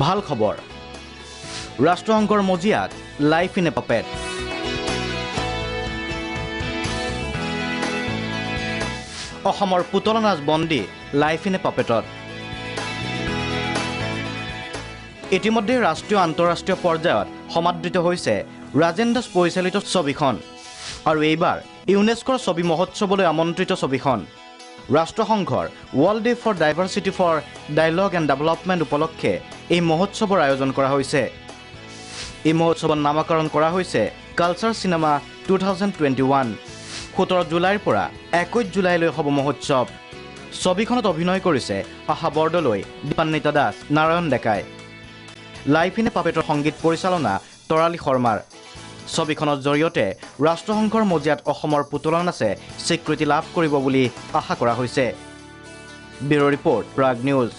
ভাল খবৰ ৰাষ্ট্ৰসংঘৰ মজিয়াত লাইফ ইন এ পাপেট অসমৰ পুতলা নাচ বন্দী লাইফ ইন এ পাপেটত ইতিমধ্যে ৰাষ্ট্ৰীয় আন্তঃৰাষ্ট্ৰীয় পৰ্যায়ত সমাদৃত হৈছে ৰাজেন দাস পৰিচালিত ছবিখন আৰু এইবাৰ ইউনেস্কোৰ ছবি মহোৎসৱলৈ আমন্ত্ৰিত ছবিখন ৰাষ্ট্ৰসংঘৰ world day for diversity for dialogue and development উপলক্ষে এই মহোৎসৱৰ আয়োজন কৰা হৈছে এই মহোৎসৱৰ নামকৰণ কৰা হৈছে কালচাৰ চিনেমা 2021 17 জুলাইৰ পৰা 21 জুলাইলৈ হ'ব মহোৎসৱ ছবিখনত অভিনয় কৰিছে আশা বৰদলৈ দীপান্বিতা দাস নাৰায়ণ ডেকাই লাইফ ইন এ পাপেটৰ সংগীত পৰিচালনা তৰালী শৰ্মাৰ ছবিখনৰ জৰিয়তে ৰাষ্ট্ৰসংঘৰ মজিয়াত অসমৰ পুতলা নাচে স্বীকৃতি লাভ কৰিব বুলি আশা কৰা হৈছে ব্যুৰ ৰিপৰ্ট প্ৰাগ নিউজ